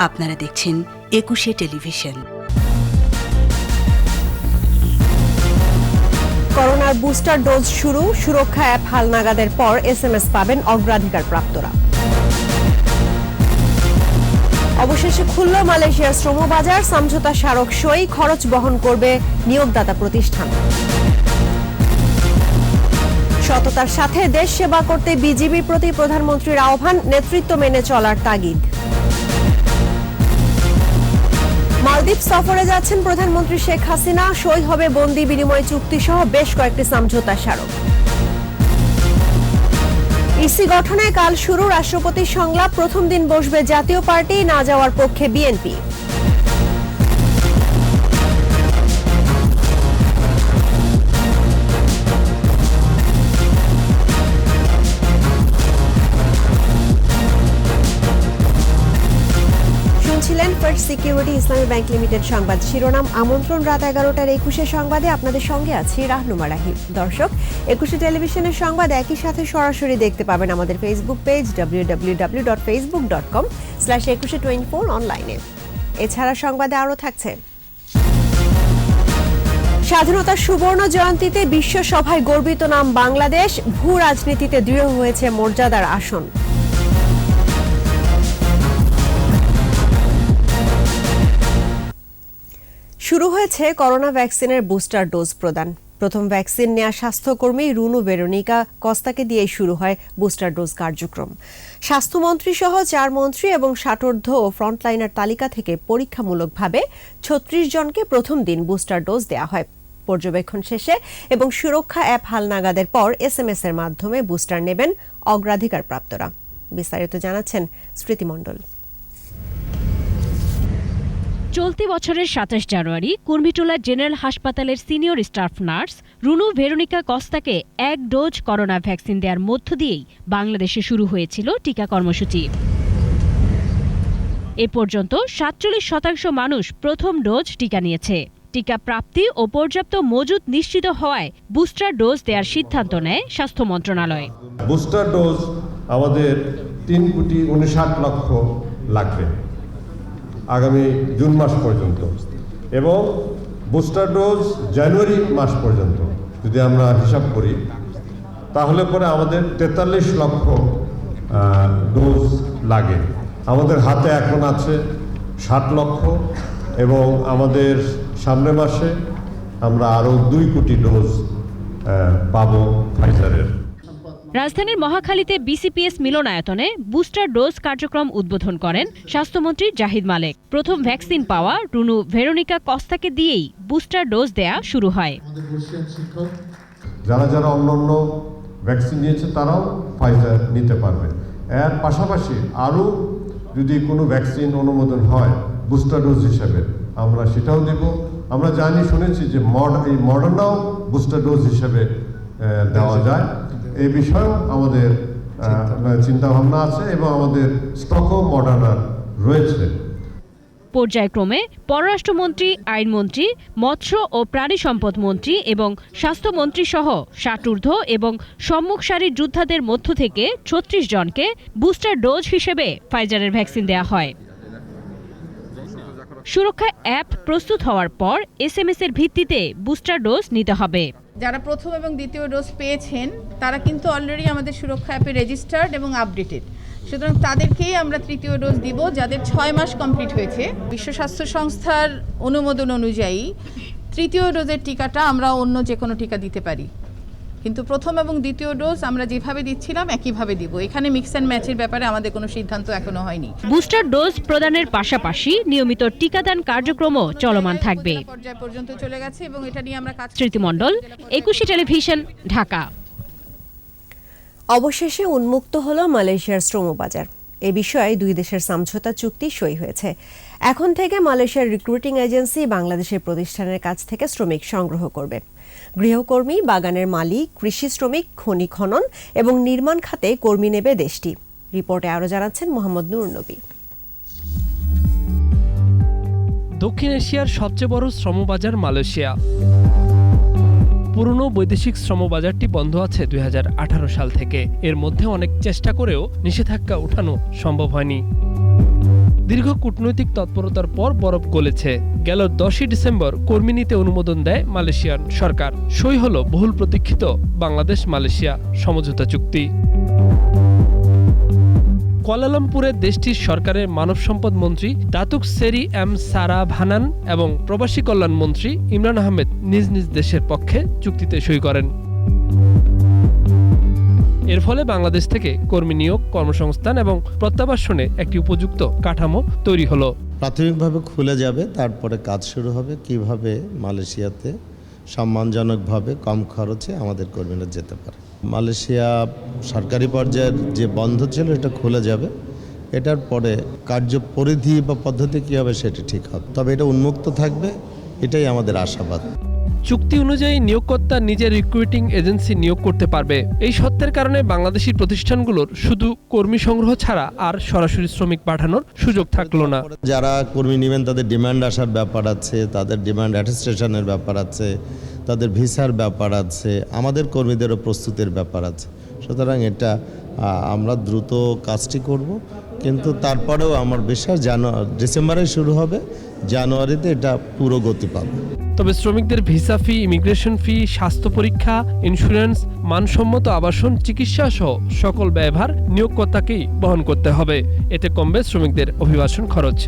আপনারা দেখছেন একুশে টেলিভিশন। করোনার বুস্টার ডোজ শুরু, সুরক্ষা অ্যাপ হালনাগাদের পর SMS পাবেন অগ্রাধিকার প্রাপ্তরা। অবশেষে খুলল মালয়েশিয়ার শ্রমবাজার, সমঝোতা স্মারক সই, খরচ বহন করবে নিয়োগদাতা প্রতিষ্ঠান। সততার সাথে দেশ সেবা করতে বিজিবির প্রতি প্রধানমন্ত্রীর আহ্বান, নেতৃত্ব মেনে চলার তাগিদ। মালদ্বীপ সফরে যাচ্ছেন প্রধানমন্ত্রী শেখ হাসিনা, সই হবে বন্দি বিনিময় চুক্তি সহ বেশ কয়েকটি সমঝোতা স্মারক। ইসি গঠনে কাল শুরু রাষ্ট্রপতির সংলাপ, প্রথম দিন বসবে জাতীয় পার্টি, না যাওয়ার পক্ষে বিএনপি। ফার্স্ট সিকিউরিটি ইসলামী ব্যাংক লিমিটেড সংবাদ শিরোনাম। আমন্ত্রণ রাত 11টার 21 সংবাদে আপনাদের সঙ্গে আছি রাহনুমা রাহিম। দর্শক, 21 টেলিভিশনের সংবাদ একই সাথে সরাসরি দেখতে পাবেন আমাদের ফেসবুক পেজ www.facebook.com/2124 অনলাইনে। এছাড়া সংবাদে আরও থাকছে: স্বাধীনতার সুবর্ণ জয়ন্তীতে বিশ্ব সভায় গর্বিত নাম বাংলাদেশ, ভূ রাজনীতিতে দৃঢ় হয়েছে মর্যাদার আসন। শুরু হয়েছে করোনা ভ্যাকসিনের বুস্টার ডোজ প্রদান। প্রথম ভ্যাকসিন নেয়া স্বাস্থ্যকর্মী রুনু ভেরোনিকা কস্তাকে দিয়েই শুরু হয় বুস্টার ডোজ কার্যক্রম। স্বাস্থ্যমন্ত্রী সহ 4 মন্ত্রী এবং ষাটোর্ধ্ব ও ফ্রন্টলাইনার তালিকা থেকে পরীক্ষামূলকভাবে 36 জনকে প্রথম দিন বুস্টার ডোজ দেওয়া হয়। পর্যবেক্ষণ শেষে এবং সুরক্ষা অ্যাপ হালনাগাদের পর SMS এর মাধ্যমে বুস্টার নেবেন অগ্রাধিকার প্রাপ্তরা। বিস্তারিত জানাচ্ছেন স্মৃতি মণ্ডল। চলতি বছরের 27 জানুয়ারি কুর্মিটোলা জেনারেল হাসপাতালের senior staff nurse Runu Veronica কস্তাকে 1 ডোজ করোনা ভ্যাকসিন দেওয়ার মধ্য দিয়েই বাংলাদেশে শুরু হয়েছিল টিকা কর্মসূচি। এ পর্যন্ত 47% মানুষ প্রথম ডোজ টিকা নিয়েছে। টিকা প্রাপ্তি ও পর্যাপ্ত মজুদ নিশ্চিত হওয়ায় বুস্টার ডোজ দেওয়ার সিদ্ধান্ত নেয় স্বাস্থ্য মন্ত্রণালয়। বুস্টার ডোজ আমাদের 3,59,00,000 লাগবে আগামী জুন মাস পর্যন্ত, এবং বুস্টার ডোজ জানুয়ারি মাস পর্যন্ত যদি আমরা হিসাব করি, তাহলে পরে আমাদের 43 লক্ষ ডোজ লাগে। আমাদের হাতে এখন আছে 60 লক্ষ, এবং আমাদের সামনের মাসে আমরা আরও 2 কোটি ডোজ পাবো ফাইজারের। রাজধানীর মহাখালীতে BCPS মিলনায়তনে বুস্টার ডোজ কার্যক্রম উদ্বোধন করেন স্বাস্থ্যমন্ত্রী জাহিদ মালেক। প্রথম ভ্যাকসিন পাওয়া রুনু ভেরোনিকা কস্তাকে দিয়েই বুস্টার ডোজ দেয়া শুরু হয়। যারা যারা অন্যান্য ভ্যাকসিন নিয়েছে তারাও ফাইজার নিতে পারবে। এর পাশাপাশি আরও যদি কোনো ভ্যাকসিন অনুমোদন হয় বুস্টার ডোজ হিসেবে, আমরা সেটাও দেব। আমরা শুনেছি যে এই মডার্নাও বুস্টার ডোজ হিসেবে দেওয়া যায়। এই বিষয়েও আমাদের চিন্তাভাবনা আছে এবং আমাদের স্টকও মডার্নার রয়েছে। পর্যায়ক্রমে পররাষ্ট্রমন্ত্রী, আইনমন্ত্রী, মৎস্য ও প্রাণী সম্পদ মন্ত্রী এবং স্বাস্থ্যমন্ত্রী সহ ষাটোর্ধ্ব এবং সম্মুখ সারির যোদ্ধাদের মধ্য থেকে 36 জনকে বুস্টার ডোজ হিসেবে ফাইজারের ভ্যাকসিন দেওয়া হয়। সুরক্ষা অ্যাপ প্রস্তুত হওয়ার পর SMS এর ভিত্তিতে বুস্টার ডোজ নিতে হবে। যারা প্রথম এবং দ্বিতীয় ডোজ পেয়েছেন তারা কিন্তু অলরেডি আমাদের সুরক্ষা অ্যাপে রেজিস্টার্ড এবং আপডেটেড, সুতরাং তাদেরকেই আমরা তৃতীয় ডোজ দিব যাদের 6 মাস কমপ্লিট হয়েছে। বিশ্ব স্বাস্থ্য সংস্থার অনুমোদন অনুযায়ী তৃতীয় ডোজের টিকাটা আমরা অন্য যে কোনো টিকা দিতে পারি, কিন্তু প্রথম এবং দ্বিতীয় ডোজ আমরা যেভাবে দিচ্ছিলাম একইভাবে দিব। এখানে মিক্স অ্যান্ড ম্যাচের ব্যাপারে আমাদের কোনো সিদ্ধান্ত এখনো হয়নি। বুস্টার ডোজ প্রদানের পাশাপাশি নিয়মিত টিকাদান কার্যক্রমও চলমান থাকবে। পর্যায় পর্যন্ত চলে গেছে এবং এটা নিয়ে আমরা কাজ। স্মৃতি মণ্ডল, 21 টেলিভিশন, ঢাকা। অবশেষে উন্মুক্ত হল মালয়েশিয়ার শ্রমবাজার। এ বিষয়ে 2 দেশের সমঝোতা চুক্তি সই হয়েছে। এখন থেকে মালয়েশিয়ার রিক্রুটিং এজেন্সি বাংলাদেশের প্রতিষ্ঠানের কাছ থেকে শ্রমিক সংগ্রহ করবে। গৃহকর্মী, বাগানের মালিক, কৃষি শ্রমিক, খনি খনন এবং নির্মাণ খাতে কর্মী নেবে দেশটি। রিপোর্টে আরও জানাচ্ছেন মোহাম্মদ নুর নবী। দক্ষিণ এশিয়ার সবচেয়ে বড় শ্রমবাজার মালয়েশিয়া। পুরনো বৈদেশিক শ্রমবাজারটি বন্ধ আছে 2018 সাল থেকে। এর মধ্যে অনেক চেষ্টা করেও নিষেধাজ্ঞা ওঠানো সম্ভব হয়নি। দীর্ঘ কূটনৈতিক তৎপরতার পর বরফ গলেছে। গেল 10ই ডিসেম্বর কর্মী নিতে অনুমোদন দেয় মালয়েশিয়ান সরকার। সই হলো বহুল প্রতীক্ষিত বাংলাদেশ মালয়েশিয়া সমঝোতা চুক্তি। কুয়ালালামপুরে দেশটির সরকারের মানব সম্পদ মন্ত্রী দাতুক সেরি এম সারা ভানান এবং প্রবাসী কল্যাণ মন্ত্রী ইমরান আহমেদ নিজ নিজ দেশের পক্ষে চুক্তিতে সই করেন। এর ফলে বাংলাদেশ থেকে কর্মী নিয়োগ, কর্মসংস্থান এবং প্রত্যাবাসনে একটি উপযুক্ত কাঠামো তৈরি হলো। প্রাথমিকভাবে খুলে যাবে, তারপরে কাজ শুরু হবে কিভাবে মালয়েশিয়াতে সম্মানজনকভাবে কম খরচে আমাদের কর্মীরা যেতে পারে। মালয়েশিয়া সরকারি পর্যায়ের যে বন্ধ ছিল এটা খুলে যাবে, এটার পরে কার্য পরিধি বা পদ্ধতি কী হবে সেটা ঠিক হবে, তবে এটা উন্মুক্ত থাকবে, এটাই আমাদের আশাবাদ। চুক্তি অনুযায়ী নিয়োগকর্তা নিজের রিক্রুটিং এজেন্সি নিয়োগ করতে পারবে। এই সত্যের কারণে বাংলাদেশি প্রতিষ্ঠানগুলোর শুধু কর্মী সংগ্রহ ছাড়া আর সরাসরি শ্রমিক পাঠানোর সুযোগ থাকলো না। যারা কর্মী নেবেন তাদের ডিমান্ড আসার ব্যাপার আছে, তাদের ডিমান্ড অ্যাটেস্টেশনের ব্যাপার আছে, তাদের ভিসার ব্যাপার আছে, আমাদের কর্মীদেরও প্রস্তুতির ব্যাপার আছে। সুতরাং এটা আমরা দ্রুত কাজটি করব, কিন্তু তারপরেও আমার বিশ্বাস ডিসেম্বরে শুরু হবে, জানুয়ারিতে এটা পুরো গতি পাবে। তবে শ্রমিকদের ভিসা ফি, ইমিগ্রেশন ফি, স্বাস্থ্য পরীক্ষা, ইন্স্যুরেন্স, মানসম্মত আবাসন, চিকিৎসা সহ সকল ব্যয়ভার নিয়োগকর্তাকেই বহন করতে হবে। এতে কমবে শ্রমিকদের অভিবাসন খরচ।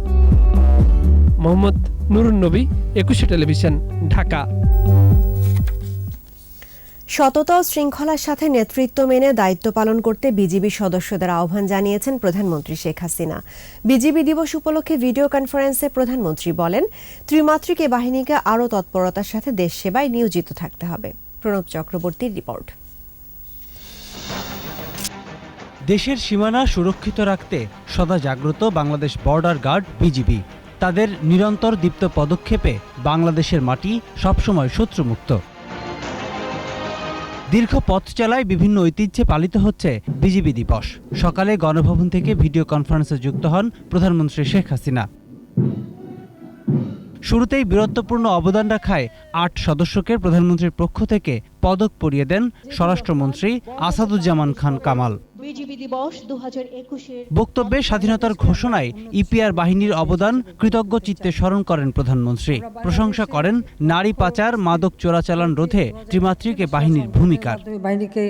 মোহাম্মদ নুরুন নবী, একুশে টেলিভিশন, ঢাকা। সততা ও শৃঙ্খলার সাথে নেতৃত্ব মেনে দায়িত্ব পালন করতে বিজিবি সদস্যদের আহ্বান জানিয়েছেন প্রধানমন্ত্রী শেখ হাসিনা। বিজিবি দিবস উপলক্ষে ভিডিও কনফারেন্সে প্রধানমন্ত্রী বলেন, ত্রিমাত্রিক এ বাহিনীকে আরও তৎপরতার সাথে দেশ সেবায় নিয়োজিত থাকতে হবে। প্রণব চক্রবর্তীর রিপোর্ট। দেশের সীমানা সুরক্ষিত রাখতে সদা জাগ্রত বাংলাদেশ বর্ডার গার্ড বিজিবি। তাদের নিরন্তর দীপ্ত পদক্ষেপে বাংলাদেশের মাটি সবসময় শত্রুমুক্ত। দীর্ঘ পথ চলায় বিভিন্ন ঐতিহ্যে পালিত হচ্ছে বিজিবি দিবস। সকালে গণভবন থেকে ভিডিও কনফারেন্সে যুক্ত হন প্রধানমন্ত্রী শেখ হাসিনা। শুরুতেই বীরত্বপূর্ণ অবদান রাখায় ৮ সদস্যকে প্রধানমন্ত্রীর পক্ষ থেকে পদক পরিয়ে দেন স্বরাষ্ট্রমন্ত্রী আসাদুজ্জামান খান কামাল। বক্তব্যে স্বাধীনতার ঘোষণায় ইপিআর বাহিনীর অবদান কৃতজ্ঞ চিত্তে স্মরণ করেন প্রধানমন্ত্রী। প্রশংসা করেন নারী পাচার, মাদক চোরাচালান রোধে ত্রিমাত্রিক এ বাহিনীর ভূমিকার। বাহিনীকে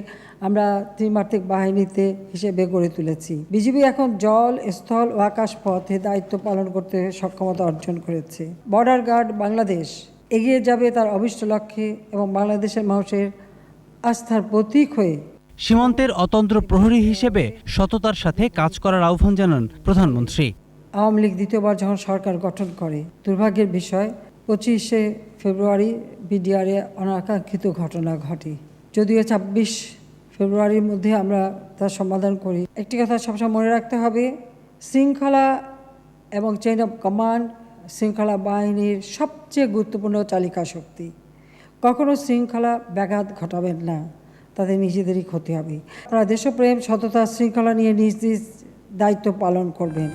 আমরা ত্রিমাত্রিক বাহিনীতে হিসেবে গড়ে তুলেছি। বিজিবি এখন জল, স্থল ও আকাশ পথে দায়িত্ব পালন করতে সক্ষমতা অর্জন করেছে। বর্ডার গার্ড বাংলাদেশ এগিয়ে যাবে তার অভিষ্ট লক্ষ্যে এবং বাংলাদেশের মানুষের আস্থার প্রতীক হয়ে। সীমান্তের অতন্ত্র প্রহরী হিসেবে সততার সাথে কাজ করার আহ্বান জানান প্রধানমন্ত্রী। আওয়ামী লীগ দ্বিতীয়বার যখন সরকার গঠন করে, দুর্ভাগ্যের বিষয় 25শে ফেব্রুয়ারি বিডিআরে অনাকাঙ্ক্ষিত ঘটনা ঘটে। যদিও 26 ফেব্রুয়ারির মধ্যে আমরা তার সমাধান করি। একটি কথা সবসময় মনে রাখতে হবে, শৃঙ্খলা এবং চেইন অফ কমান্ড শৃঙ্খলা বাহিনীর সবচেয়ে গুরুত্বপূর্ণ চালিকা শক্তি। কখনো শৃঙ্খলা ব্যাঘাত ঘটাবেন না, তাদের নিজেদেরই ক্ষতি হবে। তারা দেশপ্রেম, সততা, শৃঙ্খলা নিয়ে নিজ নিজ দায়িত্ব পালন করবেন।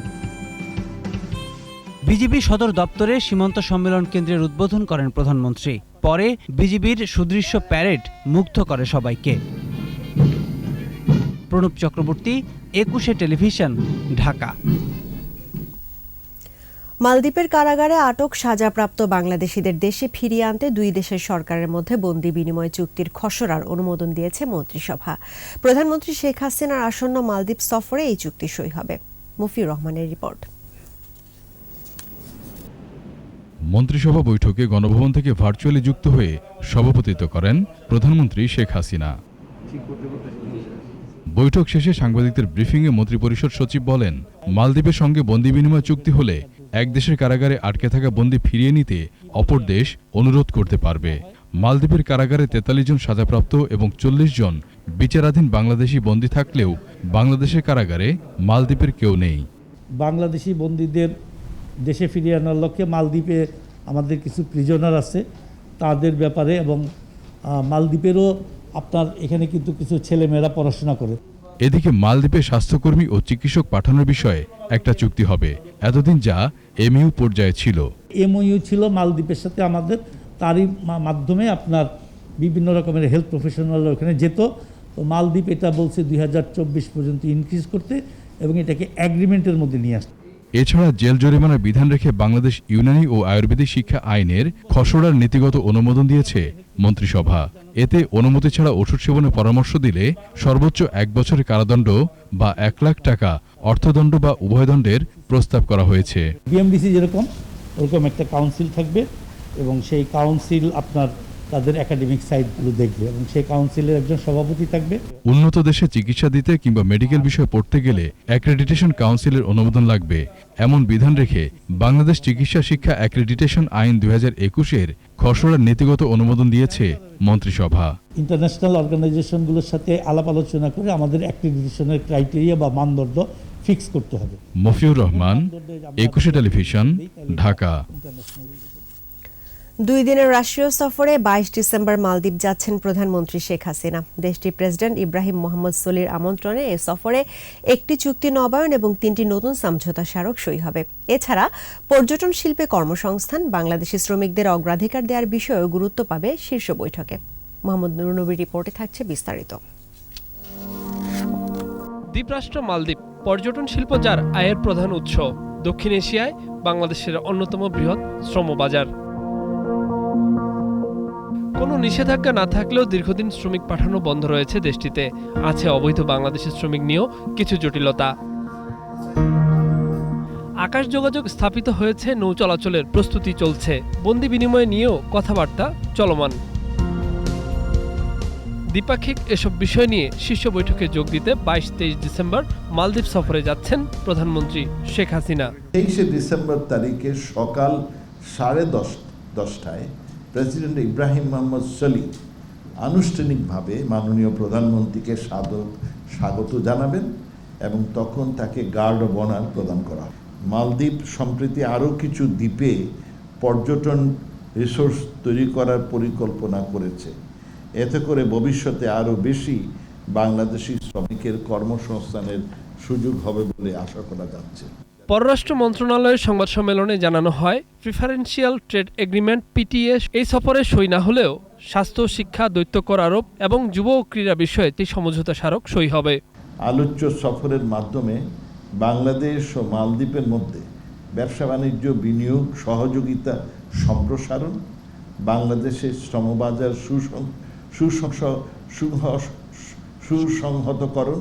বিজিবি সদর দপ্তরে সীমান্ত সম্মেলন কেন্দ্রের উদ্বোধন করেন প্রধানমন্ত্রী। পরে বিজিবির সুদৃশ্য প্যারেড মুগ্ধ করে সবাইকে। প্রণব চক্রবর্তী, একুশে টেলিভিশন, ঢাকা। মালদ্বীপের কারাগারে আটক সাজাপ্রাপ্ত বাংলাদেশিদের দেশে ফিরিয়ে আনতে দুই দেশের সরকারের মধ্যে বন্দি বিনিময় চুক্তির খসড়ার অনুমোদন দিয়েছে মন্ত্রিসভা। প্রধানমন্ত্রী শেখ হাসিনার আসন্ন মালদ্বীপ সফরে এই চুক্তি সই হবে। মুফির রহমানের রিপোর্ট। মন্ত্রিসভা বৈঠকে গণভবন থেকে ভার্চুয়ালি যুক্ত হয়ে সভাপতিত্ব করেন প্রধানমন্ত্রী শেখ হাসিনা। বৈঠক শেষে সাংবাদিকদের ব্রিফিংয়ে মন্ত্রিপরিষদ সচিব বলেন, মালদ্বীপের সঙ্গে বন্দি বিনিময় চুক্তি হলে এক দেশের কারাগারে আটকে থাকা বন্দি ফিরিয়ে নিতে অপর দেশ অনুরোধ করতে পারবে। মালদ্বীপের কারাগারে 43 জন সাজাপ্রাপ্ত এবং 40 জন বিচারাধীন বাংলাদেশি বন্দী থাকলেও বাংলাদেশের কারাগারে মালদ্বীপের কেউ নেই। বাংলাদেশি বন্দীদের দেশে ফিরিয়ে আনার লক্ষ্যে মালদ্বীপে আমাদের কিছু প্রিজনার আছে, তাদের ব্যাপারে, এবং মালদ্বীপেরও আপনার এখানে কিন্তু কিছু ছেলেমেয়েরা পড়াশোনা করে। এদিকে মালদ্বীপে স্বাস্থ্যকর্মী ও চিকিৎসক পাঠানোর বিষয়ে একটা চুক্তি হবে। এতদিন যা এমইউ পর্যায়ে ছিল। এমওইউ ছিল মালদ্বীপের সাথে আমাদের, তারই মাধ্যমে আপনার বিভিন্ন রকমের হেলথ প্রফেশনালরা ওখানে যেত। তো মালদ্বীপ এটা বলছে 2024 পর্যন্ত ইনক্রিজ করতে এবং এটাকে অ্যাগ্রিমেন্টের মধ্যে নিয়ে আসতে। এছাড়া জেল জরিমানার বিধান রেখে বাংলাদেশ ইউনানি ও আয়ুর্বেদিক শিক্ষা আইনের খসড়ার নীতিগত অনুমোদন দিয়েছে মন্ত্রিসভা। এতে অনুমতি ছাড়া ওষুধ সেবনের পরামর্শ দিলে সর্বোচ্চ 1 বছরের কারাদণ্ড বা 1 লাখ টাকা অর্থদণ্ড বা উভয়দণ্ডের প্রস্তাব করা হয়েছে। বিএমডিসি যেরকম ওরকম একটা কাউন্সিল থাকবে এবং সেই কাউন্সিল আপনার তাদের একাডেমিক সাইটগুলো দেখবে এবং সেই কাউন্সিলের একজন সভাপতি থাকবে। উন্নত দেশে চিকিৎসা দিতে কিংবা মেডিকেল বিষয়ে পড়তে গেলে অ্যাক্রেডিটেশন কাউন্সিলের অনুমোদন লাগবে এমন বিধান রেখে বাংলাদেশ চিকিৎসা শিক্ষা অ্যাক্রেডিটেশন আইন 2021-এর খসড়ার নীতিগত অনুমোদন দিয়েছে মন্ত্রিসভা। ইন্টারন্যাশনাল অর্গানাইজেশনগুলোর সাথে আলাপ আলোচনা করে আমাদের অ্যাক্রেডিটেশনের ক্রাইটেরিয়া বা মানদণ্ড ফিক্স করতে হবে। মফিউর রহমান, 21 টেলিভিশন, ঢাকা। 2 দিনের রাষ্ট্রীয় সফরে 22 ডিসেম্বর মালদ্বীপ যাচ্ছেন প্রধানমন্ত্রী শেখ হাসিনা। দেশটির প্রেসিডেন্ট ইব্রাহিম মোহাম্মদ সোলির আমন্ত্রণে এ সফরে একটি চুক্তি নবায়ন এবং 3টি নতুন সমঝোতা স্মারক সই হবে। এছাড়া পর্যটন শিল্পে কর্মসংস্থান, বাংলাদেশি শ্রমিকদের অগ্রাধিকার দেওয়ার বিষয়েও গুরুত্ব পাবে শীর্ষ বৈঠকে। মোহাম্মদ নুর নবীর রিপোর্টে থাকছে বিস্তারিত। দ্বীপরাষ্ট্র মালদ্বীপ পর্যটন শিল্প যার আয়ের প্রধান উৎস, দক্ষিণ এশিয়ায় বাংলাদেশের অন্যতম বৃহৎ শ্রমবাজার। কোনো নিষেধাজ্ঞা না থাকলেও দীর্ঘদিন শ্রমিক পাঠানো বন্ধ রয়েছে দেশটিতে। আছে অবৈধ বাংলাদেশি শ্রমিক নিয়েও কিছু জটিলতা। আকাশ যোগাযোগ স্থাপিত হয়েছে, নৌ চলাচলের প্রস্তুতি চলছে, বন্দি বিনিময় নিয়েও কথাবার্তা চলমান। দ্বিপাক্ষিক এসব বিষয় নিয়ে শীর্ষ বৈঠকে যোগ দিতে 22-23 ডিসেম্বর মালদ্বীপ সফরে যাচ্ছেন প্রধানমন্ত্রী শেখ হাসিনা। 23 ডিসেম্বর তারিখে সকাল 10:30টায় প্রেসিডেন্ট ইব্রাহিম মোহাম্মদ সোলি আনুষ্ঠানিকভাবে মাননীয় প্রধানমন্ত্রীকে স্বাগত জানাবেন এবং তখন তাকে গার্ড অব অনার প্রদান করা হবে। মালদ্বীপ সম্প্রতি আরও কিছু দ্বীপে পর্যটন রিসোর্স তৈরি করার পরিকল্পনা করেছে। এতে করে ভবিষ্যতে আরও বেশি বাংলাদেশি শ্রমিকের কর্মসংস্থানের সুযোগ হবে বলে আশা করা যাচ্ছে। পররাষ্ট্র মন্ত্রণালয়ের সংবাদ সম্মেলনে জানানো হয়, প্রিফারেন্সিয়াল ট্রেড এগ্রিমেন্ট পিটিএ এই সফরে সই না হলেও স্বাস্থ্য, শিক্ষা, দ্বৈত কর আরোপ এবং যুব ও ক্রীড়া বিষয়ে 3 সমঝোতা স্মারক সই হবে। আলোচ্য সফরের মাধ্যমে বাংলাদেশ ও মালদ্বীপের মধ্যে ব্যবসা বাণিজ্য, বিনিয়োগ, সহযোগিতা সম্প্রসারণ, বাংলাদেশের শ্রমবাজার সুসংহতকরণ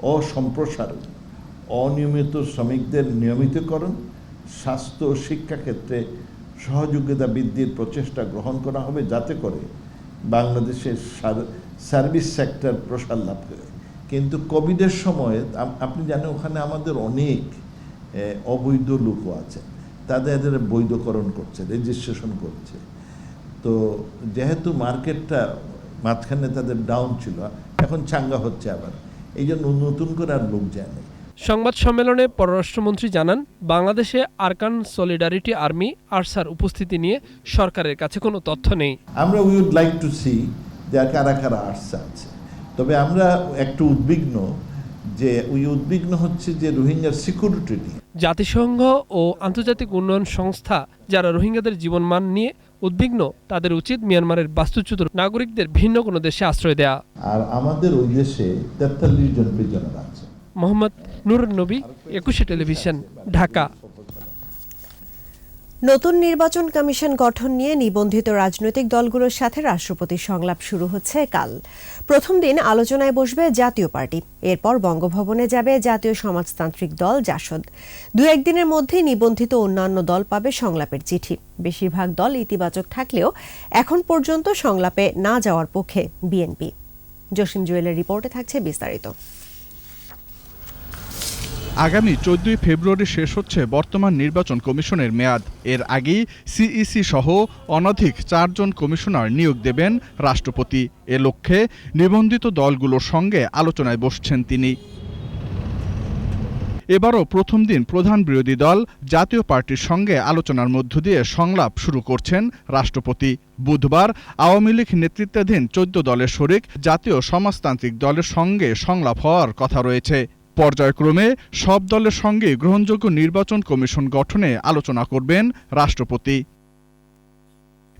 ও সম্প্রসারণ, অনিয়মিত শ্রমিকদের নিয়মিতকরণ, স্বাস্থ্য ও শিক্ষাক্ষেত্রে সহযোগিতা বৃদ্ধির প্রচেষ্টা গ্রহণ করা হবে, যাতে করে বাংলাদেশের সার্ভিস সেক্টর প্রসার লাভ করে। কিন্তু কোভিডের সময় আপনি জানেন ওখানে আমাদের অনেক অবৈধ লোকও আছে, তাদের বৈধকরণ করছে, রেজিস্ট্রেশন করছে। তো যেহেতু মার্কেটটা মাঝখানে তাদের ডাউন ছিল, এখন চাঙ্গা হচ্ছে আবার, এই জন্য নতুন করে আর লোক যায় না। সংবাদ সম্মেলনে পররাষ্ট্রমন্ত্রী জানান, বাংলাদেশে আরকান সলিডারিটি আর্মি আরসার উপস্থিতি নিয়ে সরকারের কাছে কোনো তথ্য নেই। আমরা we would like to see যে কারা কারা আরসা আছে, তবে আমরা একটু উদ্বিগ্ন হচ্ছে যে রোহিঙ্গার সিকিউরিটি নিয়ে। জাতিসংঘ ও আন্তর্জাতিক উন্নয়ন সংস্থা যারা রোহিঙ্গাদের জীবনমান নিয়ে উদ্বিগ্ন, তাদের উচিত মিয়ানমারের বাস্তুচ্যুত নাগরিকদের ভিন্ন কোনো দেশে আশ্রয় দেয়া। আর আমাদের ওই দেশে 43 জন প্রিজনার আছে। মোহাম্মদ নুর নবী, 21 টেলিভিশন, ঢাকা। নতুন নির্বাচন কমিশন গঠন নিয়ে নিবন্ধিত রাজনৈতিক দলগুলোর সাথে রাষ্ট্রপতির সংলাপ শুরু হচ্ছে কাল। প্রথম দিন আলোচনায় বসবে জাতীয় পার্টি, এরপর বঙ্গভবনে যাবে জাতীয় সমাজতান্ত্রিক দল জাসদ। 2-1 দিনের মধ্যেই নিবন্ধিত অন্যান্য দল পাবে সংলাপের চিঠি। বেশিরভাগ দল ইতিবাচক থাকলেও এখন পর্যন্ত সংলাপে না যাওয়ার পক্ষে বিএনপি। জসিম জুয়েলের রিপোর্টে থাকছে বিস্তারিত। আগামী 14 ফেব্রুয়ারি শেষ হচ্ছে বর্তমান নির্বাচন কমিশনের মেয়াদ। এর আগেই সিইসি সহ অনধিক 4 জন কমিশনার নিয়োগ দেবেন রাষ্ট্রপতি। এ লক্ষ্যে নিবন্ধিত দলগুলোর সঙ্গে আলোচনায় বসছেন তিনি। এবারও প্রথম দিন প্রধান বিরোধী দল জাতীয় পার্টির সঙ্গে আলোচনার মধ্য দিয়ে সংলাপ শুরু করছেন রাষ্ট্রপতি। বুধবার আওয়ামী লীগ নেতৃত্বাধীন 14 দলের শরিক জাতীয় সমাজতান্ত্রিক দলের সঙ্গে সংলাপ হওয়ার কথা রয়েছে। পর্যায়ক্রমে সব দলের সঙ্গে গ্রহণযোগ্য নির্বাচন কমিশন গঠনে আলোচনা করবেন রাষ্ট্রপতি।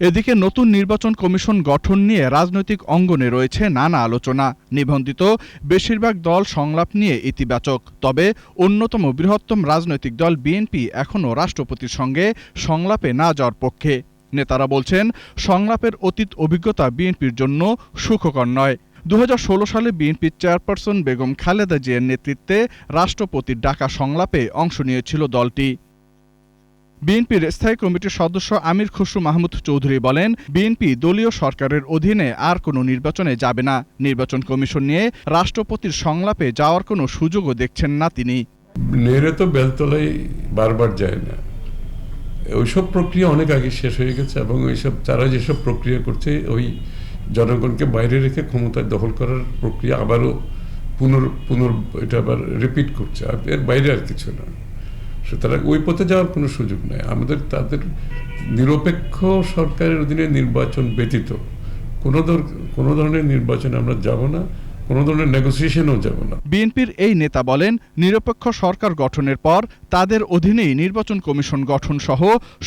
এদিকে নতুন নির্বাচন কমিশন গঠন নিয়ে রাজনৈতিক অঙ্গনে রয়েছে নানা আলোচনা। নিবন্ধিত বেশিরভাগ দল সংলাপ নিয়ে ইতিবাচক, তবে অন্যতম বৃহত্তম রাজনৈতিক দল বিএনপি এখনও রাষ্ট্রপতির সঙ্গে সংলাপে না যাওয়ার পক্ষে। নেতারা বলছেন, সংলাপের অতীত অভিজ্ঞতা বিএনপির জন্য সুখকর নয়। 2016 সালে বিএনপির চেয়ারপারসন বেগম খালেদা জিয়ার নেতৃত্বে রাষ্ট্রপতির ডাকা সংলাপে অংশ নিয়েছিল দলটি। বিএনপির স্থায়ী কমিটির সদস্য আমির খসরু মাহমুদ চৌধুরী বলেন, বিএনপি দলীয় সরকারের অধীনে আর কোনো নির্বাচনে যাবে না। নির্বাচন কমিশন নিয়ে রাষ্ট্রপতির সংলাপে যাওয়ার কোনো সুযোগও দেখছেন না তিনি। নেড়ে তো বেলতলায় বারবার যায় না, ওইসব প্রক্রিয়া অনেক আগে শেষ হয়ে গেছে এবং ওইসব তারা যেসব প্রক্রিয়া করছে ওই জনগণকে বাইরে রেখে ক্ষমতায় দখল করার প্রক্রিয়া আবারও পুনর এটা আবার রিপিট করছে, আর এর বাইরে আর কিছু না। সুতরাং ওই পথে যাওয়ার কোনো সুযোগ নেই। আমাদের তাদের নিরপেক্ষ সরকারের অধীনে নির্বাচন ব্যতীত কোনো ধরনের নির্বাচনে আমরা যাব না, কোনো ধরনের নেগোসিয়েশনও যাব না। বিএনপির এই নেতা বলেন, নিরপেক্ষ সরকার গঠনের পর তাদের অধীনেই নির্বাচন কমিশন গঠন সহ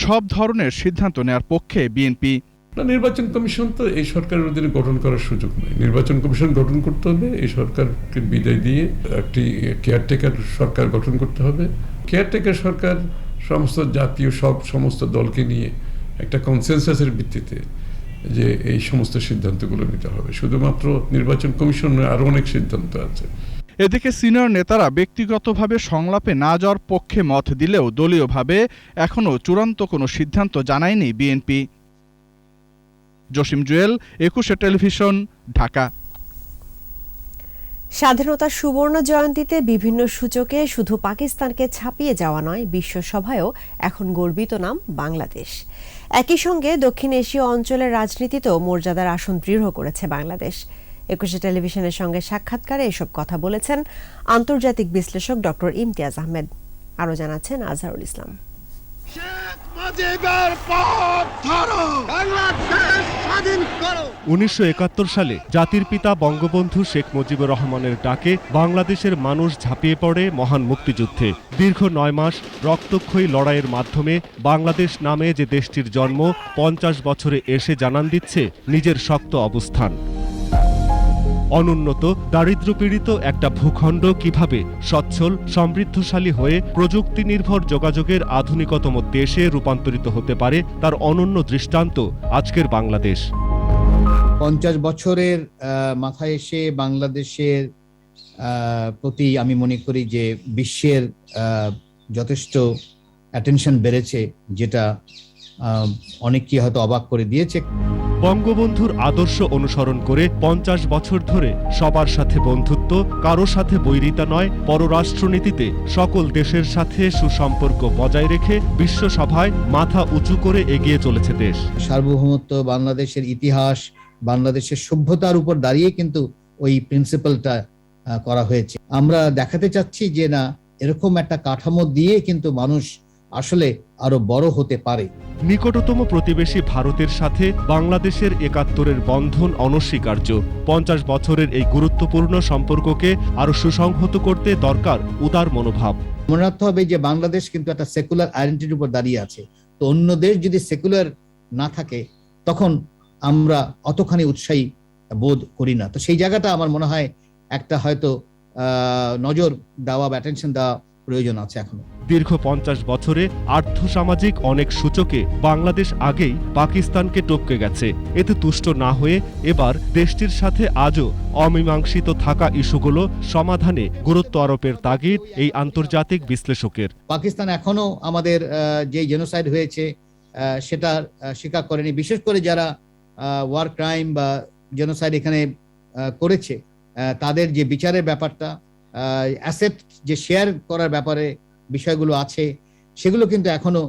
সব ধরনের সিদ্ধান্ত নেওয়ার পক্ষে বিএনপি। না, নির্বাচন কমিশন তো এই সরকারের অধীনে গঠন করার সুযোগ নেই। নির্বাচন কমিশন গঠন করতে হবে, এই সরকারকে বিদায় দিয়ে একটি কেয়ারটেকার সরকার গঠন করতে হবে। কেয়ারটেকার সরকার সমস্ত জাতীয় সমস্ত দলকে নিয়ে একটা কনসেনসাসের ভিত্তিতে যে এই সমস্ত সিদ্ধান্তগুলো নিতে হবে। শুধুমাত্র নির্বাচন কমিশনের আরো অনেক সিদ্ধান্ত আছে। এদিকে সিনিয়র নেতারা ব্যক্তিগতভাবে সংলাপে না যাওয়ার পক্ষে মত দিলেও দলীয়ভাবে এখনও চূড়ান্ত কোনো সিদ্ধান্ত জানায়নি বিএনপি। জসিম জুয়েল, 21 টেলিভিশন, ঢাকা। স্বাধীনতার সুবর্ণ জয়ন্তীতে বিভিন্ন সূচকে শুধু পাকিস্তানকে ছাপিয়ে যাওয়া নয়, বিশ্বসভায়ও এখন গর্বিত নাম বাংলাদেশ। একই সঙ্গে দক্ষিণ এশীয় অঞ্চলের রাজনীতিতেও মর্যাদার আসন দৃঢ় করেছে বাংলাদেশ। 21 টেলিভিশনের সঙ্গে সাক্ষাৎকারে এসব কথা বলেছেন আন্তর্জাতিক বিশ্লেষক ডক্টর ইমতিয়াজ আহমেদ। আরও জানাচ্ছেন আজহারুল ইসলাম। 1971 সালে জাতির পিতা বঙ্গবন্ধু শেখ মুজিবুর রহমানের ডাকে বাংলাদেশের মানুষ ঝাঁপিয়ে পড়ে মহান মুক্তিযুদ্ধে। দীর্ঘ 9 মাস রক্তক্ষয়ী লড়াইয়ের মাধ্যমে বাংলাদেশ নামে যে দেশটির জন্ম 50 বছরে এসে জানান দিচ্ছে নিজের শক্ত অবস্থান। অনুন্নত দারিদ্র্যপীড়িত একটা ভূখণ্ড কিভাবে সচ্ছল সমৃদ্ধশালী হয়ে প্রযুক্তি নির্ভর যোগাযোগের আধুনিকতম দেশে রূপান্তরিত হতে পারে তার অনন্য দৃষ্টান্ত আজকের বাংলাদেশ। 50 বছরের মাথায় এসে বাংলাদেশের প্রতি আমি মনে করি যে বিশ্বের যথেষ্ট অ্যাটেনশন বেড়েছে, যেটা অনেককে হয়তো অবাক করে দিয়েছে। বঙ্গবন্ধুর আদর্শ অনুসরণ করে 50 বছর ধরে সবার সাথে বন্ধুত্ব, কারো সাথে বৈরিতা নয়, পররাষ্ট্রনীতিতে সকল দেশের সাথে সুসম্পর্ক বজায় রেখে বিশ্বসভায় মাথা উঁচু করে এগিয়ে চলেছে দেশ। সার্বভৌমত্ব, বাংলাদেশের ইতিহাস, বাংলাদেশের সভ্যতার উপর দাঁড়িয়ে কিন্তু ওই প্রিন্সিপালটা করা হয়েছে। আমরা দেখাতে চাচ্ছি যে না, এরকম একটা কাঠামো দিয়ে কিন্তু মানুষ আসলে আরো বড় হতে পারে। নিকটতম প্রতিবেশী ভারতের সাথে বাংলাদেশের 71-এর বন্ধন অনস্বীকার্য। 50 বছরের এই গুরুত্বপূর্ণ সম্পর্ককে আরো সুসংহত করতে দরকার উদার মনোভাব। মনে রাখতে হবে যে বাংলাদেশ কিন্তু একটা সেকুলার আইডেন্টিটির উপর দাঁড়িয়ে আছে। তো অন্য দেশ যদি সেকুলার না থাকে তখন আমরা অতখানি উৎসাহী বোধ করি না। তো সেই জায়গাটা আমার মনে হয় একটা হয়তো নজর দেওয়া বা অ্যাটেনশন দেওয়া প্রয়োজন আছে এখনো। দীর্ঘ 50 বছরে আর্থসামাজিক অনেক সূচকে বাংলাদেশ আগেই পাকিস্তানকে টপকে গেছে। এতে তুষ্ট না হয়ে এবার দেশটির সাথে আজও অমীমাংসিত থাকা ইস্যুগুলো সমাধানে গুরুত্ব আরোপের তাগিদ এই আন্তর্জাতিক বিশ্লেষকের। পাকিস্তান এখনো আমাদের যে জেনোসাইড হয়েছে সেটা স্বীকার করেনি। বিশেষ করে যারা ওয়ার ক্রাইম বা জেনোসাইড এখানে করেছে তাদের যে বিচারের ব্যাপারটা, অ্যাসেট যে শেয়ার করার ব্যাপারে বিষয়গুলো আছে, সেগুলো কিন্তু এখনো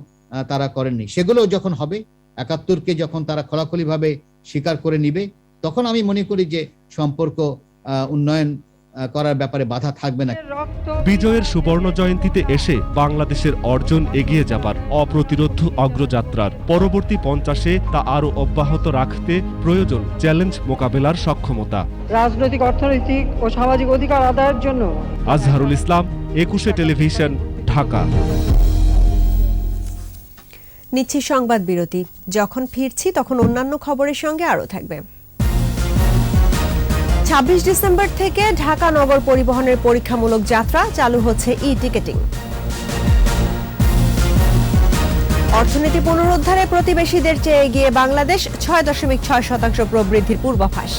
তারা করেননি। সেগুলো যখন হবে, 71কে যখন তারা খোলাখুলিভাবে স্বীকার করে নিবে, তখন আমি মনে করি যে সম্পর্ক উন্নয়ন করার ব্যাপারে বাধা থাকবে না। বিজয়ের সুবর্ণ জয়ন্তীতে এসে বাংলাদেশের অর্জন এগিয়ে যাবার অপ্রতিরোধ্য অগ্রযাত্রার পরবর্তী 50-এ তা আরো অব্যাহত রাখতে প্রয়োজন চ্যালেঞ্জ মোকাবেলার সক্ষমতা। রাজনৈতিক, অর্থনৈতিক ও সামাজিক অধিকার আদায়ের জন্য আজহারুল ইসলাম, 21 টেলিভিশন, ঢাকা। নিচ্ছি সংবাদ বিরতি। যখন ফিরছি তখন অন্যান্য খবরের সঙ্গে আরও থাকবে। ২৬ ডিসেম্বর থেকে ঢাকা নগর পরিবহনের পরীক্ষামূলক যাত্রা চালু হচ্ছে ই-টিকেটিং। অর্থনীতি পুনরুদ্ধারে প্রতিবেশীদের চেয়ে এগিয়ে বাংলাদেশ, ৬.৬% প্রবৃদ্ধির পূর্বাভাস।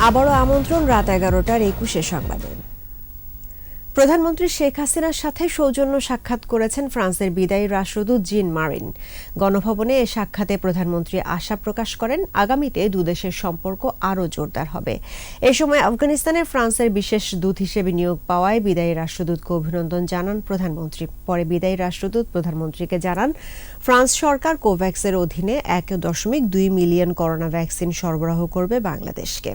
আবারও আমন্ত্রণ রাত ১১টার ২১ সংবাদে। প্রধানমন্ত্রী শেখ হাসিনার সাথে সৌজন্য সাক্ষাৎ করেছেন ফ্রান্সের বিদায়ী রাষ্ট্রদূত জিন মারিন। গণভবনে এ সাক্ষাতে প্রধানমন্ত্রী আশা প্রকাশ করেন আগামীতে দুদেশের সম্পর্ক আরও জোরদার হবে। এ সময় আফগানিস্তানে ফ্রান্সের বিশেষ দূত হিসেবে নিয়োগ পাওয়ায় বিদায়ী রাষ্ট্রদূতকে অভিনন্দন জানান প্রধানমন্ত্রী। পরে বিদায়ী রাষ্ট্রদূত প্রধানমন্ত্রীকে জানান ফ্রান্স সরকার কোভ্যাক্সের অধীনে ১.২ মিলিয়ন করোনা ভ্যাকসিন সরবরাহ করবে বাংলাদেশকে।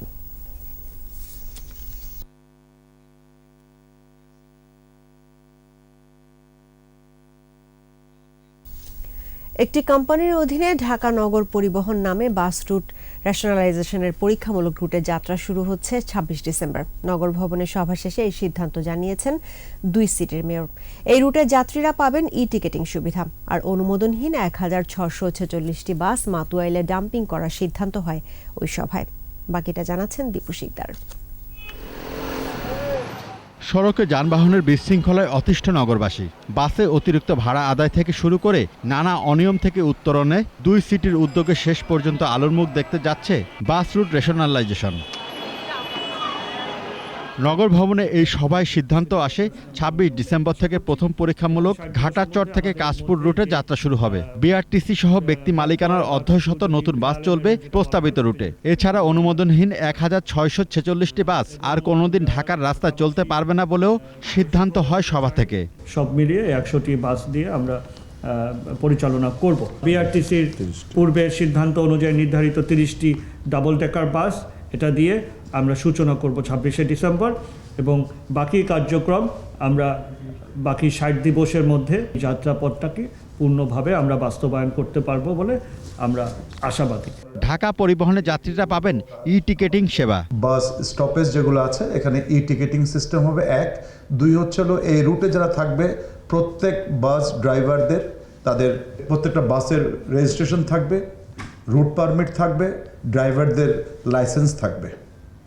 একটি কোম্পানির অধীনে ঢাকা নগর পরিবহন নামে বাস রুট রেশনালাইজেশনের পরীক্ষামূলক রুটে যাত্রা শুরু হচ্ছে ২৬ ডিসেম্বর। নগর ভবনের সভা শেষে এই সিদ্ধান্ত জানিয়েছেন ২ সিটির মেয়র। এই রুটে যাত্রীরা পাবেন ই-টিকেটিং সুবিধা। আর অনুমোদনহীন ১,৬৪৬টি বাস মাতুয়াইলে ডাম্পিং করার সিদ্ধান্ত হয় ওই সভায়। বাকিটা জানাচ্ছেন দীপু শিকদার। সড়কে যানবাহনের বিশৃঙ্খলায় অতিষ্ঠ নগরবাসী। বাসে অতিরিক্ত ভাড়া আদায় থেকে শুরু করে নানা অনিয়ম থেকে উত্তরণে ২ সিটির উদ্যোগে শেষ পর্যন্ত আলোর মুখ দেখতে যাচ্ছে বাস রুট রেশনালাইজেশন। নগর ভবনে এই সভায় সিদ্ধান্ত আসে ২৬ ডিসেম্বর থেকে প্রথম পরীক্ষামূলক ঘাটাচর থেকে কাশপুর রুটে যাত্রা শুরু হবে। বিআরটিসি সহ ব্যক্তি মালিকানার অর্ধশত নতুন বাস চলবে প্রস্তাবিত রুটে। এছাড়া অনুমোদনহীন ১,৬৪৬টি বাস আর কোনোদিন ঢাকার রাস্তায় চলতে পারবে না বলেও সিদ্ধান্ত হয় সভা থেকে। সব মিলিয়ে ১০০টি বাস দিয়ে আমরা পরিচালনা করব। বিআরটিসির পূর্বের সিদ্ধান্ত অনুযায়ী নির্ধারিত ৩০টি ডাবল ডেকার বাস, এটা দিয়ে আমরা সূচনা করব ২৬শে ডিসেম্বর এবং বাকি কার্যক্রম আমরা বাকি ৬০ দিবসের মধ্যে যাত্রাপথটাকে পূর্ণভাবে আমরা বাস্তবায়ন করতে পারবো বলে আমরা আশাবাদী। ঢাকা পরিবহনে যাত্রীরা পাবেন ই-টিকেটিং সেবা। বাস স্টপেজ যেগুলো আছে এখানে ই-টিকেটিং সিস্টেম হবে ১। ২ হচ্ছে এই রুটে যারা থাকবে প্রত্যেক বাস ড্রাইভারদের তাদের প্রত্যেকটা বাসের রেজিস্ট্রেশন থাকবে, রুট পারমিট থাকবে, ড্রাইভারদের লাইসেন্স থাকবে।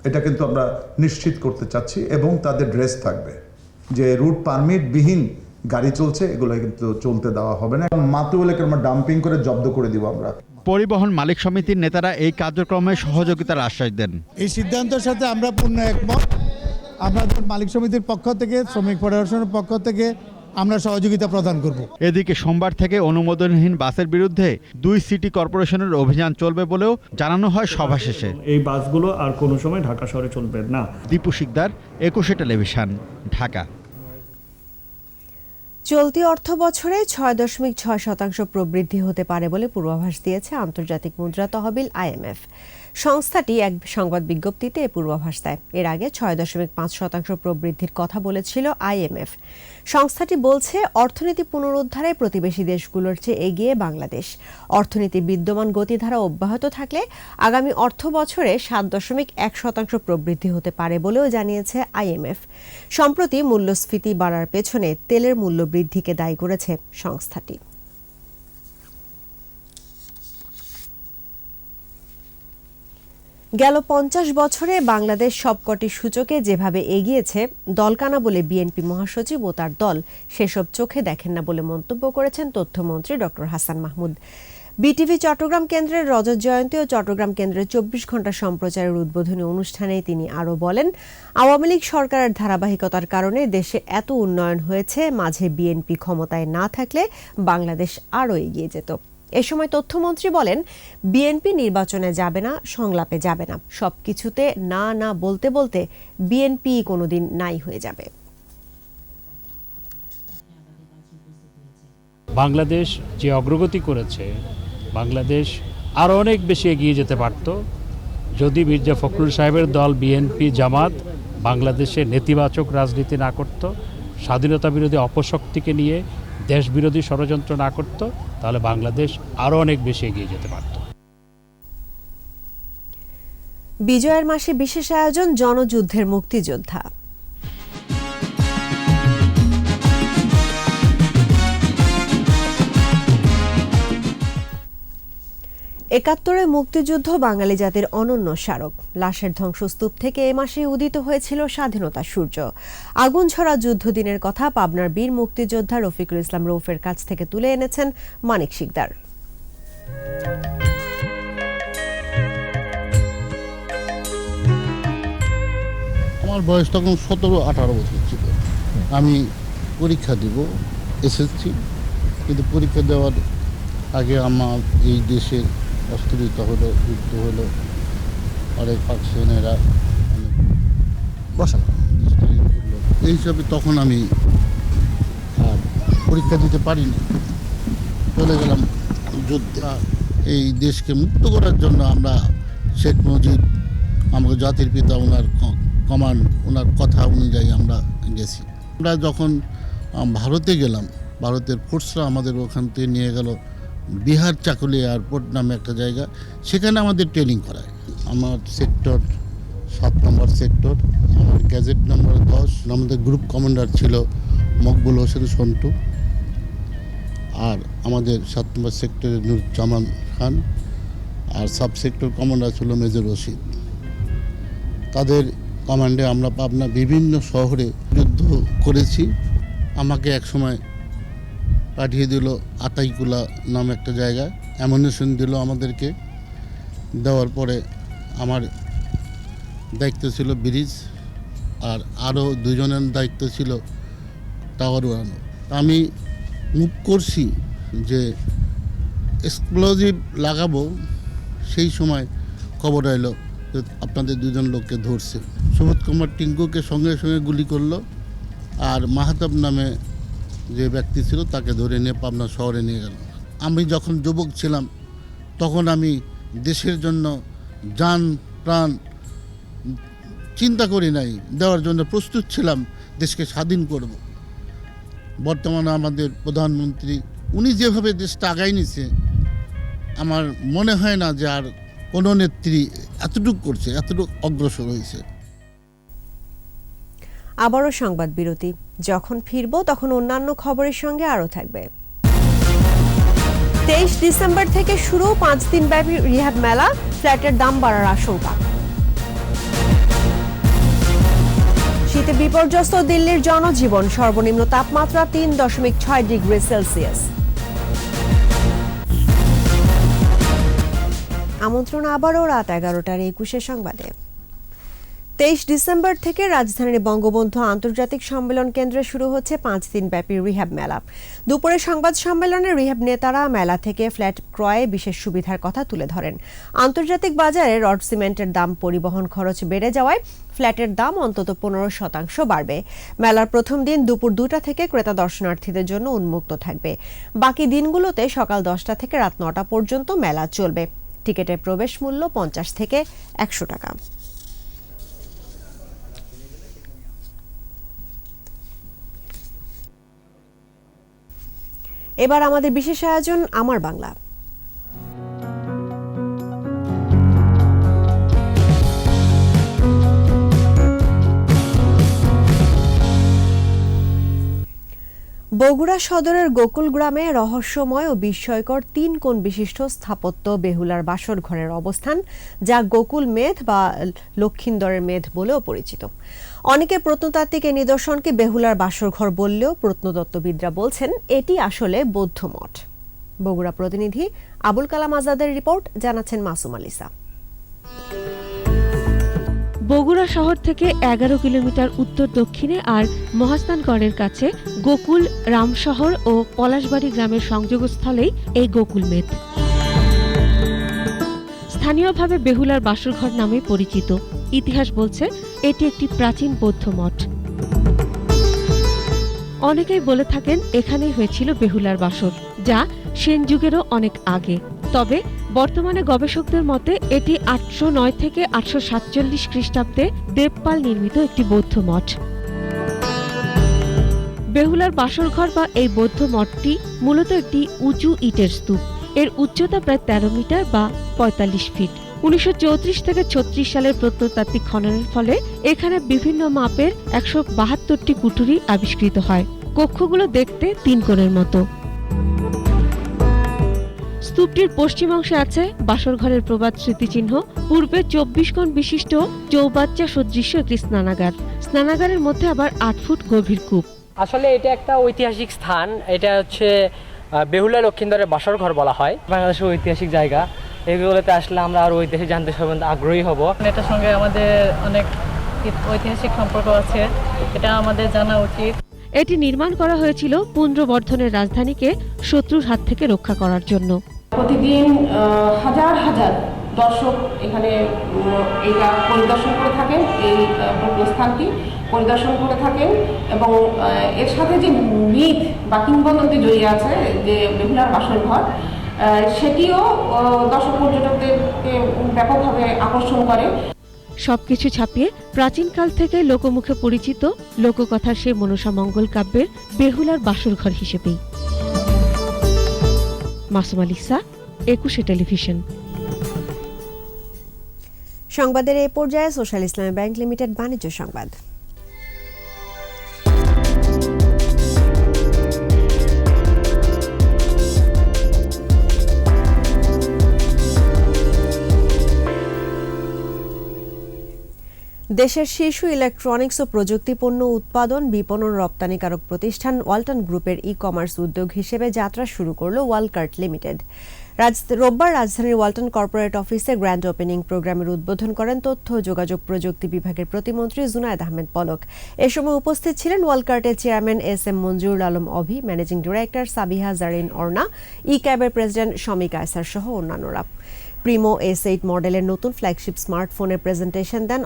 এটা কিন্তু আমরা নিশ্চিত করতে চাচ্ছি এবং তাদের ড্রেস থাকবে। যে রুট পারমিট বিহীন গাড়ি চলছে এগুলো কিন্তু চলতে দেওয়া হবে না। মাতুয়াইলকে আমরা ডাম্পিং করে জব্দ করে দিব আমরা। পরিবহন মালিক সমিতির নেতারা এই কার্যক্রমে সহযোগিতার আশ্বাস দেন। এই সিদ্ধান্তের সাথে আমরা পূর্ণ একমত। আমাদের মালিক সমিতির পক্ষ থেকে, শ্রমিক ফেডারেশনের পক্ষ থেকে আমরা সহযোগিতা প্রদান করব। এদিকে সোমবার থেকে অনুমোদনহীন বাসের বিরুদ্ধে ২ সিটি কর্পোরেশনের অভিযান চলবে বলেও জানানো হয় সভা শেষে। এই বাসগুলো আর কোনো সময় ঢাকা শহরে চলবে না। দীপু শিকদার, ২১ টেলিভিশন, ঢাকা। চলতি অর্থ বছরে ৬.৬% প্রবৃদ্ধি হতে পারে বলে পূর্বাভাস দিয়েছে আন্তর্জাতিক মুদ্রা তহবিল IMF। সংস্থাটি এক সংবাদ বিজ্ঞপ্তিতে এ পূর্বাভাস দেয়। এর আগে ৬.৫% প্রবৃদ্ধির কথা বলেছিল IMF। সংস্থাটি বলছে অর্থনীতি পুনরুদ্ধারে প্রতিবেশী দেশগুলোর চেয়ে এগিয়ে বাংলাদেশ। অর্থনীতির বিদ্যমান গতিধারা অব্যাহত থাকলে আগামী অর্থ বছরে ৭.১% প্রবৃদ্ধি হতে পারে বলেও জানিয়েছে IMF। সম্প্রতি মূল্যস্ফীতি বাড়ার পেছনে তেলের মূল্য বৃদ্ধিকে দায়ী করেছে সংস্থাটি। গেল ৫০ বছরে বাংলাদেশ সবকটি সূচকে যেভাবে এগিয়েছে দলকানা বলে বিএনপি মহাসচিব ও তার দল সেসব চোখে দেখেন না বলে মন্তব্য করেছেন তথ্যমন্ত্রী ডক্টর হাসান মাহমুদ। বিটিভি চট্টগ্রাম কেন্দ্রের রজত জয়ন্তী ও চট্টগ্রাম কেন্দ্রের ২৪ ঘণ্টা সম্প্রচারের উদ্বোধনী অনুষ্ঠানে তিনি আরও বলেন, আওয়ামী লীগ সরকারের ধারাবাহিকতার কারণে দেশে এত উন্নয়ন হয়েছে, মাঝে বিএনপি ক্ষমতায় না থাকলে বাংলাদেশ আরও এগিয়ে যেত। এ সময় তথ্যমন্ত্রী বলেন, বিএনপি নির্বাচনে যাবে না, সংলাপে যাবে না, সবকিছুতে না না বলতে বলতে বিএনপি কোনোদিন নাই হয়ে যাবে। বাংলাদেশ যে অগ্রগতি করেছে, বাংলাদেশ আরও অনেক বেশি এগিয়ে যেতে পারত যদি মির্জা ফখরুল সাহেবের দল বিএনপি জামাত বাংলাদেশে নেতিবাচক রাজনীতি না করত, স্বাধীনতা বিরোধী অপশক্তিকে নিয়ে দেশ বিরোধী ষড়যন্ত্র না করত, তাহলে বাংলাদেশ আরও অনেক বেশি এগিয়ে যেতে পারত। বিজয়ের মাসে বিশেষ আয়োজন জনযুদ্ধের মুক্তিযোদ্ধা। একাত্তরে মুক্তিযুদ্ধ বাঙালি জাতির অনন্য স্মারক। লাশের ধ্বংসস্তূপ থেকে এ মাসে উদিত হয়েছিল স্বাধীনতা সূর্য। আগুন ঝরা যুদ্ধদিনের কথা পাবনার বীর মুক্তিযোদ্ধা রফিকুল ইসলাম রৌফের কাছ থেকে তুলে এনেছেন মানিক শিকদার। আমার বয়স তখন 17-18 বছর ছিল। আমি পরীক্ষা দিব এসএসসি, কিন্তু পরীক্ষা দেওয়ার আগে আমার এই দেশের অস্থিরতা হলো, যুদ্ধ হলো, অনেক পাকিস্তানিরা বসা এই হিসাবে তখন আমি আর পরীক্ষা দিতে পারিনি, চলে গেলাম যুদ্ধে। এই দেশকে মুক্ত করার জন্য আমরা শেখ মুজিব, আমাকে জাতির পিতা, ওনার কমান্ড, ওনার কথা অনুযায়ী আমরা গেছি। আমরা যখন ভারতে গেলাম, ভারতের ফোর্সরা আমাদের ওখান থেকে নিয়ে গেল বিহার চাকুলি এয়ারপোর্ট নামে একটা জায়গা, সেখানে আমাদের ট্রেনিং করায়। আমার সেক্টর 7 নম্বর সেক্টর, আমার গ্যাজেট নম্বর 10। আমাদের গ্রুপ কমান্ডার ছিল মকবুল হোসেন সন্টু, আর আমাদের 7 নম্বর সেক্টরের নুরুজ্জামান খান, আর সাব সেক্টর কমান্ডার ছিল মেজর রশিদ। তাদের কমান্ডে আমরা পাবনা বিভিন্ন শহরে যুদ্ধ করেছি। আমাকে একসময় পাঠিয়ে দিল আতাইকুলা নামে একটা জায়গায়, অ্যামুনিশন দিল আমাদেরকে। দেওয়ার পরে আমার দায়িত্ব ছিল ব্রিজ, আর আরও 2 জনের দায়িত্ব ছিল টাওয়ার উড়ানো। আমি মুভ করছি যে এক্সপ্লোজিভ লাগাবো, সেই সময় খবর এলো যে আপনাদের 2 জন লোককে ধরছে। সুবোধ কুমার টিঙ্কুকে সঙ্গে সঙ্গে গুলি করলো, আর মাহাতাব নামে যে ব্যক্তি ছিল তাকে ধরে নিয়ে পাবনা শহরে নিয়ে গেল। আমি যখন যুবক ছিলাম তখন আমি দেশের জন্য জান প্রাণ চিন্তা করি নাই, দেওয়ার জন্য প্রস্তুত ছিলাম, দেশকে স্বাধীন করব। বর্তমানে আমাদের প্রধানমন্ত্রী, উনি যেভাবে দেশটা আগায় নিছে, আমার মনে হয় না যে আর কোনো নেত্রী এতটুকু করছে, এতটুকু অগ্রসর হয়েছে। আবারও সংবাদ বিরতি। যখন ফিরব তখন অন্যান্য খবরের সঙ্গে আরও থাকবে। 23 ডিসেম্বর থেকে শুরু 5 দিন ব্যাপী রিহ্যাব মেলা, ফ্ল্যাটের দাম বাড়ার আশঙ্কা। শীতে বিপর্যস্ত দিল্লির জনজীবন, সর্বনিম্ন তাপমাত্রা 3.6 ডিগ্রি সেলসিয়াস। আমন্ত্রণ আবারও রাত 11টার 21 সংবাদে। 23 ডিসেম্বর থেকে রাজধানীর বঙ্গবন্ধু আন্তর্জাতিক সম্মেলন কেন্দ্রে শুরু হচ্ছে 5 দিন ব্যাপী রিহ্যাব মেলা। দুপুরে সংবাদ সম্মেলনে রিহ্যাব নেতারা মেলা থেকে ফ্ল্যাট ক্রয়ে বিশেষ সুবিধার কথা তুলে ধরেন। আন্তর্জাতিক বাজারে রড সিমেন্টের দাম, পরিবহন খরচ বেড়ে যাওয়ায় ফ্ল্যাটের দাম অন্তত 15% বাড়বে। মেলার প্রথম দিন দুপুর 2টা থেকে ক্রেতা দর্শনার্থীদের জন্য উন্মুক্ত থাকবে। বাকি দিনগুলোতে সকাল 10টা থেকে রাত 9টা পর্যন্ত মেলা চলবে। টিকিটের প্রবেশ মূল্য 50 থেকে 100 টাকা। এবার আমাদের বিশেষ আয়োজন আমার বাংলা। বগুড়া সদরের গোকুল গ্রামে রহস্যময় ও বিস্ময়কর 3 কোণ বিশিষ্ট স্থাপত্য বেহুলার বাসর ঘরের অবস্থান, যা গোকুল মেধ বা লক্ষিন্দরের মেধ বলেও পরিচিত। অনেকে প্রত্নতাত্ত্বিক এই নিদর্শনকে বেহুলার বাসর ঘর বললেও প্রত্নতত্ত্ববিদরা বলছেন এটি আসলে বৌদ্ধ মঠ। বগুড়া প্রতিনিধি আবুল কালাম আজাদের রিপোর্ট, জানাচ্ছেন মাসুম আলিসা। বগুড়া শহর থেকে 11 কিলোমিটার উত্তর দক্ষিণে আর মহাস্থানগড়ের কাছে গোকুল, রামশহর ও পলাশবাড়ি গ্রামের সংযোগস্থলেই এই গোকুল মেধ। স্থানীয়ভাবে বেহুলার বাসরঘর নামে পরিচিত। ইতিহাস বলছে এটি একটি প্রাচীন বৌদ্ধ মঠ। অনেকেই বলে থাকেন এখানেই হয়েছিল বেহুলার বাসর, যা সেন যুগেরও অনেক আগে। তবে বর্তমানে গবেষকদের মতে এটি 809 থেকে 847 খ্রিস্টাব্দে দেবপাল নির্মিত একটি বৌদ্ধ মঠ। বেহুলার বাসরঘর বা এই বৌদ্ধ মঠটি মূলত একটি উঁচু ইটের স্তূপ। এর উচ্চতা প্রায় 13 মিটার বা 45 ফিট। 1934 থেকে 36 সালের প্রত্নতাত্ত্বিক খননের ফলে এখানে বিভিন্ন মাপের 172টি কুঠুরি আবিষ্কৃত হয়। কক্ষগুলো দেখতে 3 কোণের মতো। স্তূপটির পশ্চিম অংশে আছে বাসরঘরের প্রবাদ স্মৃতিচিহ্ন, পূর্বে 24 কোণ বিশিষ্ট চৌবাচ্চা সদৃশ্য একটি স্নানাগার, স্নানাগারের মধ্যে আবার 8 ফুট গভীর কূপ। আসলে এটা একটা ঐতিহাসিক স্থান, এটা হচ্ছে বেহুলা লক্ষিন্দরের বাসর ঘর বলা হয়। বাংলাদেশের ঐতিহাসিক জায়গা, এগুলোতে আসলে আমরা আরো ঐতিহাসিক জানতে সম্বন্ধে আগ্রহী হব। এটার সঙ্গে আমাদের অনেক ঐতিহাসিক সম্পর্ক আছে, এটা আমাদের জানা উচিত। এটি নির্মাণ করা হয়েছিল পুন্ড্রবর্ধনের রাজধানীকে শত্রুর হাত থেকে রক্ষা করার জন্য। প্রতিদিন হাজার হাজার দর্শক এখানে এটা পরিদর্শন করে থাকেন, এই স্থানটি পরিদর্শন করে থাকেন এবং এর সাথে যে মিথ বা কিংবদন্তি জড়িয়ে আছে যে বেহুলার বাসর ঘর, সেটিও দর্শক পর্যটকদেরকে ব্যাপকভাবে আকর্ষণ করে। সবকিছু ছাপিয়ে প্রাচীনকাল থেকে লোকমুখে পরিচিত লোককথার সেই মনসা মঙ্গল কাব্যের বেহুলার বাসরঘর হিসেবেই। মাসুম আলিসা, 21 টেলিভিশন। সংবাদের এই পর্যায়ে সোশ্যাল ইসলামী ব্যাংক লিমিটেড বাণিজ্য সংবাদ। দেশের শীর্ষ ইলেকট্রনিক্স ও প্রযুক্তি পণ্য উৎপাদন, বিপণন, রপ্তানিকারক প্রতিষ্ঠান ওয়ালটন গ্রুপের ই-কমার্স উদ্যোগ হিসেবে যাত্রা শুরু করল ওয়ালকার্ট লিমিটেড। রোববার রাজধানীর ওয়ালটন কর্পোরেট অফিসে গ্র্যান্ড ওপেনিং প্রোগ্রামের উদ্বোধন করেন তথ্য ও যোগাযোগ প্রযুক্তি বিভাগের প্রতিমন্ত্রী জুনায়েদ আহমেদ পলক। এ সময় উপস্থিত ছিলেন ওয়ালকার্টের chairman S M. Monjurul Alam Avi, managing director Sabiha Zarin Arna, ই-ক্যাবের প্রেসিডেন্ট শমী কায়সার সহ অন্যান্যরা। প্রিমো S8 মডেলের নতুন ফ্ল্যাগশিপ স্মার্টফোনের প্রেজেন্টেশন দেন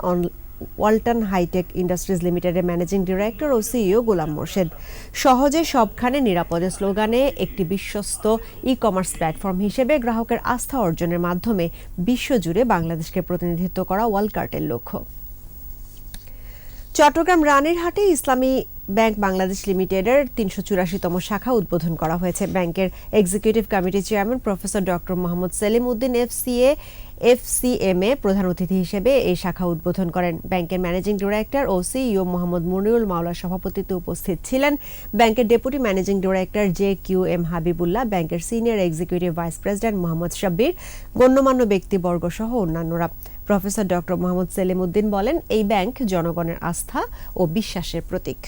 ওয়ালটন হাইটেক ইন্ডাস্ট্রিজ লিমিটেডের ম্যানেজিং ডিরেক্টর ও সিইও গোলাম মোর্শেদ। সহজে সবখানে নিরাপদে স্লোগানে একটি বিশ্বস্ত ই-কমার্স প্ল্যাটফর্ম হিসেবে গ্রাহকের আস্থা অর্জনের মাধ্যমে বিশ্বজুড়ে বাংলাদেশকে প্রতিনিধিত্ব করা ওয়ালকার্টের লক্ষ্য। চট্টগ্রাম রানীরহাটে ইসলামী ব্যাংক বাংলাদেশ লিমিটেডের ৩৮৪তম শাখা উদ্বোধন করা হয়েছে। ব্যাংকের এক্সিকিউটিভ কমিটির chairman professor doctor Mohammad Selim Uddin FCMA প্রধান অতিথি হিসেবে এই শাখা উদ্বোধন করেন। ব্যাংকের ম্যানেজিং ডিরেক্টর ও সিইও মোহাম্মদ মুনিরুল মাওলার সভাপতিত্বে উপস্থিত ছিলেন ব্যাংকের deputy managing director JQM Habibullah, ব্যাংকের senior executive vice president Mohammad Shabbir, গণ্যমান্য ব্যক্তিবর্গ সহ অন্যান্যরা। প্রফেসর ডক্টর মোহাম্মদ সেলিম উদ্দিন বলেন, এই ব্যাংক জনগণের আস্থা ও বিশ্বাসের প্রতীক।